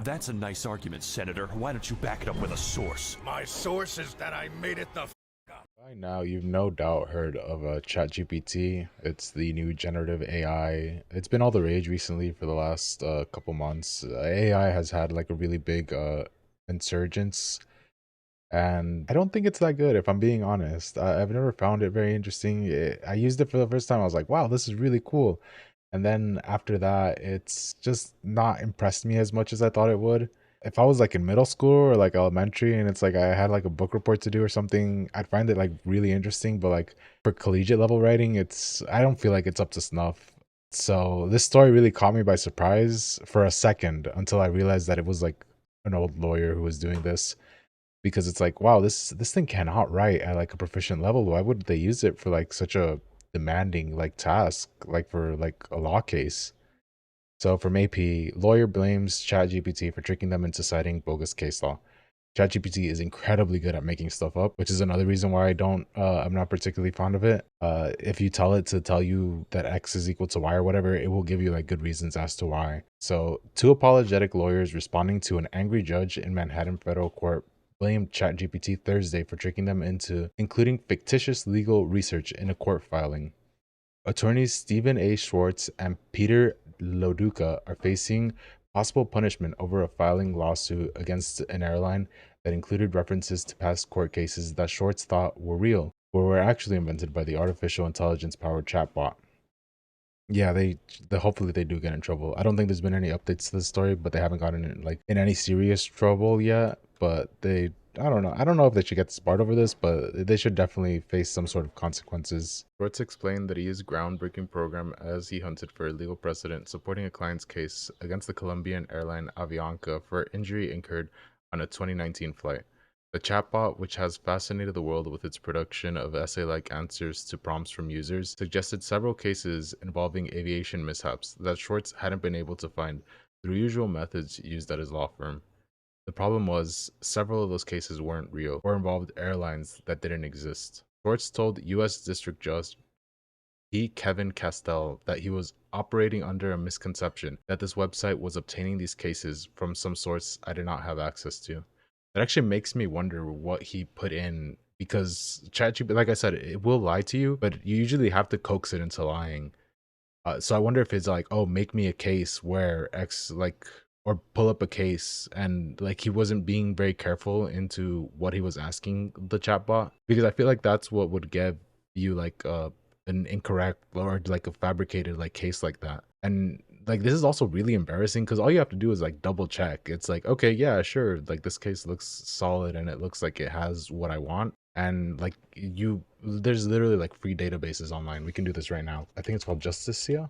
That's a nice argument, Senator. Why don't you back it up with a source? My source is that I made it the up. By now, you've no doubt heard of Chat-GPT. It's the new generative AI. It's been all the rage recently for the last couple months. AI has had like a really big insurgence, and I don't think it's that good, if I'm being honest. I've never found it very interesting. I used it for the first time. I was like, wow, this is really cool. And then after that, it's just not impressed me as much as I thought it would. If I was like in middle school or like elementary and it's like I had like a book report to do or something, I'd find it like really interesting. But like for collegiate level writing, I don't feel like it's up to snuff. So this story really caught me by surprise for a second until I realized that it was like an old lawyer who was doing this, because it's like, wow, this thing cannot write at like a proficient level. Why would they use it for like such a demanding like task, like for like a law case? So from AP, lawyer blames ChatGPT for tricking them into citing bogus case law. ChatGPT is incredibly good at making stuff up, which is another reason why I'm not particularly fond of it. If you tell it to tell you that X is equal to Y or whatever, it will give you like good reasons as to why. So two apologetic lawyers responding to an angry judge in Manhattan federal court blamed ChatGPT Thursday for tricking them into including fictitious legal research in a court filing. Attorneys Stephen A. Schwartz and Peter Loduca are facing possible punishment over a filing lawsuit against an airline that included references to past court cases that Schwartz thought were real, but were actually invented by the artificial intelligence-powered chatbot. Yeah, hopefully they do get in trouble. I don't think there's been any updates to this story, but they haven't gotten in any serious trouble yet. But I don't know. I don't know if they should get sparred over this, but they should definitely face some sort of consequences. Schwartz explained that he used groundbreaking program as he hunted for a legal precedent supporting a client's case against the Colombian airline Avianca for injury incurred on a 2019 flight. The chatbot, which has fascinated the world with its production of essay-like answers to prompts from users, suggested several cases involving aviation mishaps that Schwartz hadn't been able to find through usual methods used at his law firm. The problem was, several of those cases weren't real or involved airlines that didn't exist. Schwartz told U.S. District Judge Kevin Castell that he was operating under a misconception that this website was obtaining these cases from some source I did not have access to. That actually makes me wonder what he put in, because ChatGPT, like I said, it will lie to you, but you usually have to coax it into lying. So I wonder if it's like, oh, make me a case where X, like, or pull up a case, and like he wasn't being very careful into what he was asking the chatbot, because I feel like that's what would give you like an incorrect or like a fabricated like case like that. And like this is also really embarrassing because all you have to do is like double check. It's like, okay, yeah, sure, like this case looks solid and it looks like it has what I want. And like there's literally like free databases online. We can do this right now. I think it's called Justia.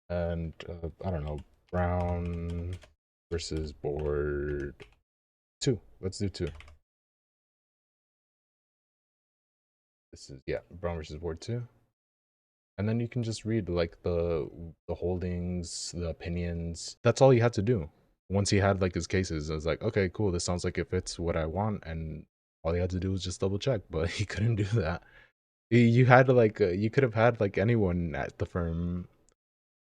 And I don't know, Brown versus Board 2. Let's do 2. This is, yeah, Brown versus Board 2. And then you can just read like the holdings, the opinions. That's all you had to do. Once he had like his cases, I was like, okay, cool, this sounds like it fits what I want, and all he had to do was just double check, but he couldn't do that. You had to like you could have had like anyone at the firm,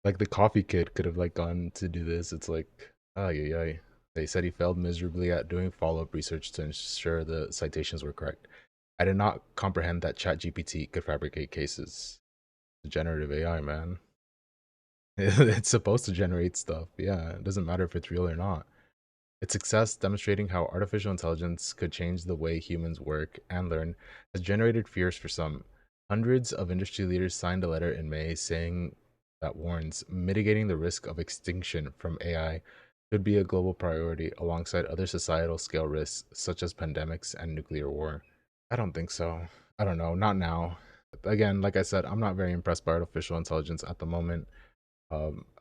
like the coffee kid could have like gone to do this. It's like, oh yeah. They said he failed miserably at doing follow-up research to ensure the citations were correct. I did not comprehend that ChatGPT could fabricate cases. Generative AI, man. It's supposed to generate stuff. Yeah, it doesn't matter if it's real or not. Its success demonstrating how artificial intelligence could change the way humans work and learn has generated fears for some. Hundreds of industry leaders signed a letter in May saying that warns mitigating the risk of extinction from AI could be a global priority alongside other societal scale risks such as pandemics and nuclear war. I don't think so. I don't know, not now. Again, like I said, I'm not very impressed by artificial intelligence at the moment.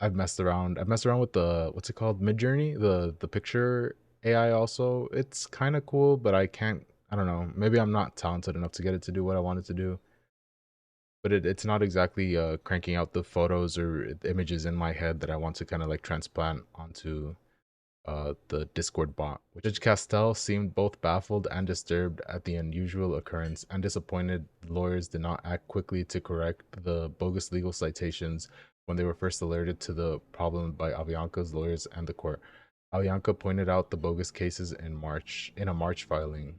I've messed around. I've messed around with the, what's it called, Midjourney, the picture AI. Also, it's kind of cool, but I can't. I don't know. Maybe I'm not talented enough to get it to do what I want it to do. But it's not exactly cranking out the photos or images in my head that I want to kind of like transplant onto the Discord bot. Judge Castell seemed both baffled and disturbed at the unusual occurrence and disappointed lawyers did not act quickly to correct the bogus legal citations when they were first alerted to the problem by Avianca's lawyers and the court. Avianca pointed out the bogus cases in a March filing.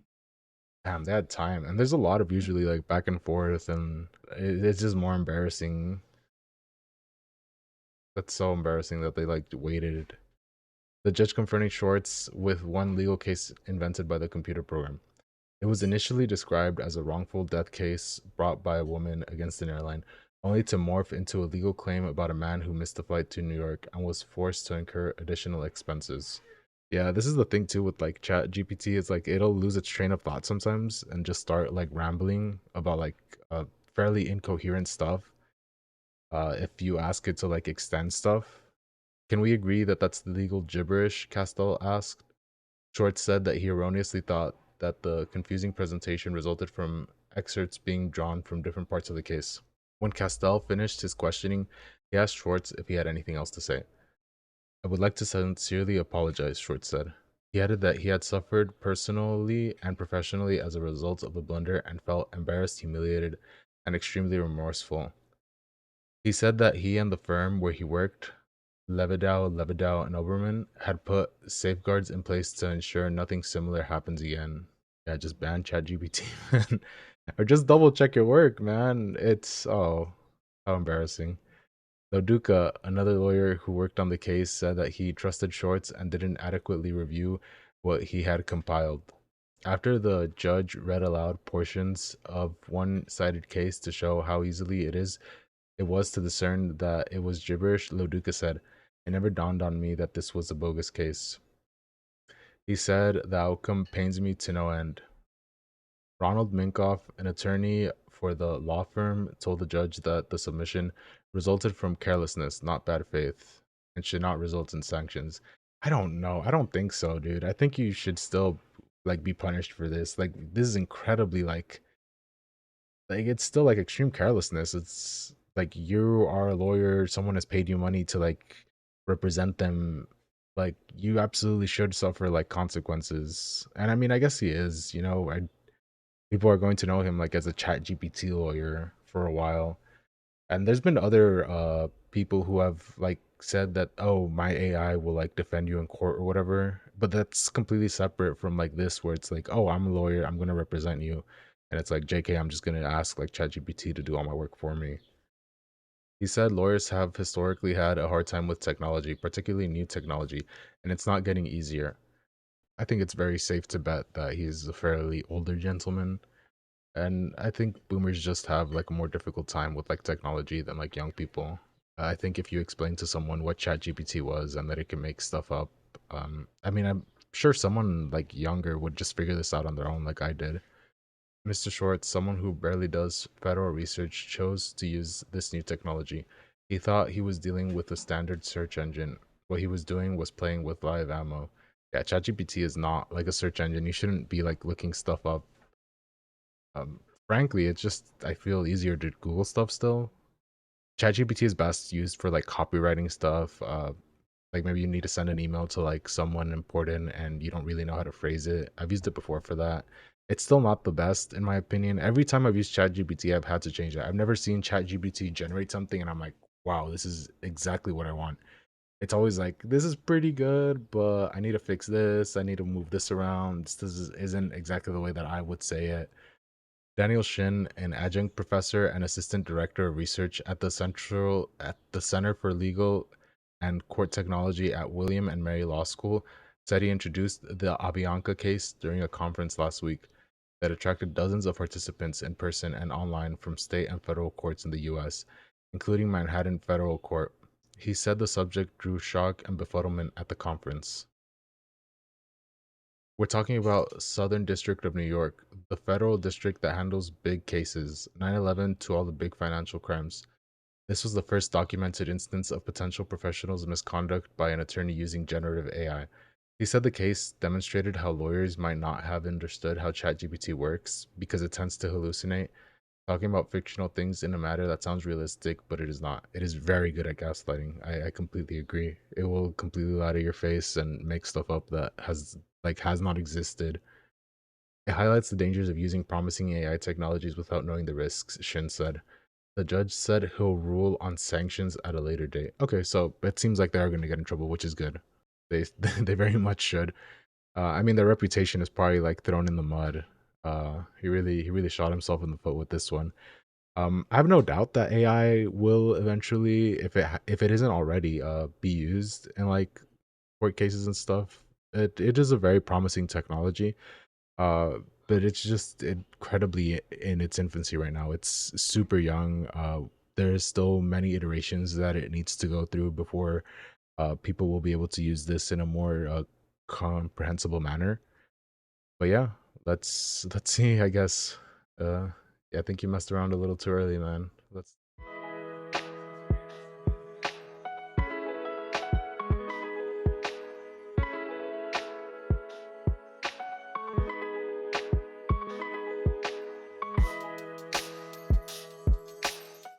Damn, they had time, and there's a lot of usually like back and forth, and it's just more embarrassing. That's so embarrassing that they like waited. The judge confronting Schwartz with one legal case invented by the computer program. It was initially described as a wrongful death case brought by a woman against an airline, only to morph into a legal claim about a man who missed a flight to New York and was forced to incur additional expenses. Yeah, this is the thing too with like Chat GPT. It's like it'll lose its train of thought sometimes and just start like rambling about like fairly incoherent stuff. If you ask it to like extend stuff, can we agree that that's legal gibberish? Castell asked. Schwartz said that he erroneously thought that the confusing presentation resulted from excerpts being drawn from different parts of the case. When Castell finished his questioning, he asked Schwartz if he had anything else to say. I would like to sincerely apologize, Schwartz said. He added that he had suffered personally and professionally as a result of the blunder and felt embarrassed, humiliated, and extremely remorseful. He said that he and the firm where he worked, Levidow, and Oberman, had put safeguards in place to ensure nothing similar happens again. Yeah, just ban ChatGPT, man. Or just double check your work, man. It's, oh, how embarrassing. Loduca, another lawyer who worked on the case, said that he trusted Schwartz and didn't adequately review what he had compiled. After the judge read aloud portions of one-sided case to show how easily it was to discern that it was gibberish, Loduca said, "It never dawned on me that this was a bogus case." He said, "The outcome pains me to no end." Ronald Minkoff, an attorney for the law firm, told the judge that the submission resulted from carelessness, not bad faith, and should not result in sanctions. I don't know. I don't think so, dude. I think you should still like be punished for this. Like this is incredibly like it's still like extreme carelessness. It's like you are a lawyer, someone has paid you money to like represent them. Like you absolutely should suffer like consequences. And I mean, I guess he is, people are going to know him like as a Chat GPT lawyer for a while. And there's been other people who have like said that, oh, my AI will like defend you in court or whatever. But that's completely separate from like this, where it's like, oh, I'm a lawyer, I'm gonna represent you. And it's like, JK, I'm just gonna ask like ChatGPT to do all my work for me. He said lawyers have historically had a hard time with technology, particularly new technology, and it's not getting easier. I think it's very safe to bet that he's a fairly older gentleman, and I think boomers just have like a more difficult time with like technology than like young people. I think if you explain to someone what ChatGPT was and that it can make stuff up, I mean, I'm sure someone like younger would just figure this out on their own, like I did. Mr. Schwartz, someone who barely does federal research, chose to use this new technology. He thought he was dealing with a standard search engine. What he was doing was playing with live ammo. Yeah, ChatGPT is not like a search engine. You shouldn't be like looking stuff up. Um, Frankly, it's just I feel easier to Google stuff still. ChatGPT is best used for like copywriting stuff. Like maybe you need to send an email to like someone important and you don't really know how to phrase it. I've used it before for that. It's still not the best in my opinion. Every time I've used ChatGPT, I've had to change it. I've never seen ChatGPT generate something and I'm like, wow, this is exactly what I want. It's always like, this is pretty good, but I need to fix this. I need to move this around. Isn't exactly the way that I would say it. Daniel Shin, an adjunct professor and assistant director of research at the Center for Legal and Court Technology at William and Mary Law School, said he introduced the Avianca case during a conference last week that attracted dozens of participants in person and online from state and federal courts in the US, including Manhattan Federal Court. He said the subject drew shock and befuddlement at the conference. We're talking about Southern District of New York, the federal district that handles big cases, 9/11 to all the big financial crimes. This was the first documented instance of potential professionals' misconduct by an attorney using generative AI. He said the case demonstrated how lawyers might not have understood how ChatGPT works because it tends to hallucinate, talking about fictional things in a matter that sounds realistic, but it is not. It is very good at gaslighting. I completely agree. It will completely lie to your face and make stuff up that has not existed. It highlights the dangers of using promising AI technologies without knowing the risks, Shin said. The judge said he'll rule on sanctions at a later date. Okay, so it seems like they are going to get in trouble, which is good. They they very much should. I mean, their reputation is probably like thrown in the mud. He really shot himself in the foot with this one. I have no doubt that AI will eventually, if it isn't already, be used in like court cases and stuff. It is a very promising technology, uh, but it's just incredibly in its infancy right now. It's super young. There's still many iterations that it needs to go through before people will be able to use this in a more comprehensible manner. But yeah, let's see. I guess. Yeah, I think you messed around a little too early, man. Let's